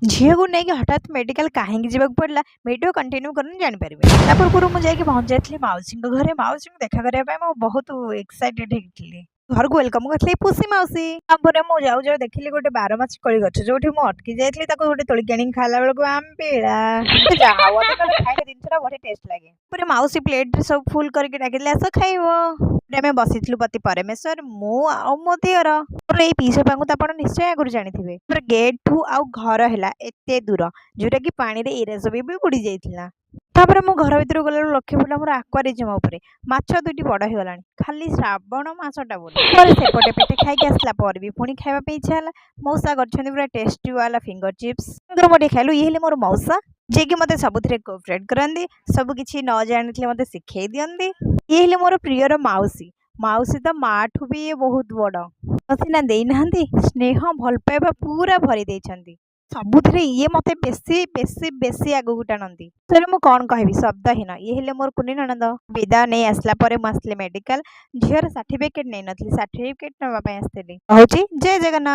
ଝିଅକୁ ନେଇକି ହଠାତ୍ ମେଡିକାଲ କାହିଁକି ଯିବାକୁ ପଡ଼ିଲା ଭିଡ଼ିଓ କଣ୍ଟିନ୍ୟୁ କରନ୍ତୁ ଜାଣିପାରିବେ। ତା ପୂର୍ବରୁ ମୁଁ ଯାଇକି ପହଞ୍ଚି ଯାଇଥିଲି ମାଉସୀଙ୍କ ଘରେ। ମାଉସୀଙ୍କୁ ଦେଖା କରିବା ପାଇଁ ମୁଁ ବହୁତ ଏକ୍ସାଇଟେଡ୍ ହେଇଥିଲି। ଘରକୁ ୱେଲକମ୍ କରିଥିଲି ପୁଷି ମାଉସୀ। ତାପରେ ମୁଁ ଯାଉ ଯାଉ ଦେଖିଲି ଗୋଟେ ବାରମାସୀ କୋଳି ଗଛ, ଯୋଉଠି ମୁଁ ଅଟକି ଯାଇଥିଲି ତାକୁ ଗୋଟେ ତୋଳିକି ଆଣିକି ଖାଇଲା ବେଳକୁ ଆମ୍ବିଳା। ଯାହା ହଉ ଅଧିକ ଖାଇଲେ ଜିନିଷଟା ବଢିଆ ଟେଷ୍ଟ ଲାଗେ। ତାପରେ ମାଉସୀ ପ୍ଲେଟରେ ସବୁ ଫୁଲ କରିକି ଡାକିଲେ ଆସ ଖାଇବ। ଆମେ ବସିଥିଲୁ ପତି ପରମେଶ୍ୱର, ମୁଁ ଆଉ ମୋ ଦିଅର। ମୋର ଏଇ ପିଇସପାଙ୍କୁ ତ ଆପଣ ନିଶ୍ଚୟ ଆଗରୁ ଜାଣିଥିବେ। ତାପରେ ଗେଟଠୁ ଆଉ ଘର ହେଲା ଏତେ ଦୂର, ଯୋଉଟା କି ପାଣିରେ ଇରାସ ବି ବୁଡି ଯାଇଥିଲା। ତାପରେ ମୁଁ ଘର ଭିତରକୁ ଗଲାବେଳକୁ ଲକ୍ଷ୍ୟ ପଡ଼ିଲା ମୋର ଆକ୍ୱାରିୟମ ଉପରେ ମାଛ ଦୁଇଟି ବଡ ହେଇଗଲାଣି, ଖାଲି ଶ୍ରାବଣ ମାସଟା ବୋଲି। ପରେ ସେପଟେ ପେଟେ ଖାଇକି ଆସିଲା ପରେ ବି ପୁଣି ଖାଇବା ପାଇଁ ଇଚ୍ଛା ହେଲା। ମଉସା କରିଛନ୍ତି ପୁରା ଟେଷ୍ଟି ବାଲା ଫିଙ୍ଗର ଚିପ୍ସ। ମୁଁ ଟିକେ ଖାଇଲୁ। ଇଏ ହେଲେ ମୋର ମଉସା, ଯିଏକି ମତେ ସବୁଥିରେ କୋଅପରେଟ୍ କରନ୍ତି, ସବୁ କିଛି ନ ଜାଣିଥିଲେ ମତେ ଶିଖେଇ ଦିଅନ୍ତି। ଇଏ ହେଲେ ମୋର ପ୍ରିୟର ମାଉସୀ। ମାଉସୀ ତ ମାଠୁ ବି ଇଏ ବହୁତ ବଡ। ସିନା ଦେଇନାହାନ୍ତି, ସ୍ନେହ ଭଲ ପାଇବା ପୁରା ଭରି ଦେଇଛନ୍ତି। ସବୁଥିରେ ଇଏ ମତେ ବେଶୀ ବେଶୀ ବେଶୀ ଆଗକୁ ଟାଣନ୍ତି। ସେରେ ମୁଁ କଣ କହିବି, ଶବ୍ଦହୀନ। ଇଏ ହେଲେ ମୋର କୁନି ନଣନ୍ଦ। ବିଦାୟ ନେଇ ଆସିଲା ପରେ ମୁଁ ଆସିଲି ମେଡିକାଲ। ଝିଅର ସାର୍ଟିଫିକେଟ ନେଇନଥିଲି, ସାର୍ଟିଫିକେଟ ନେବା ପାଇଁ ଆସିଥିଲି। କହୁଛି ଜୟ ଜଗନ୍ନାଥ।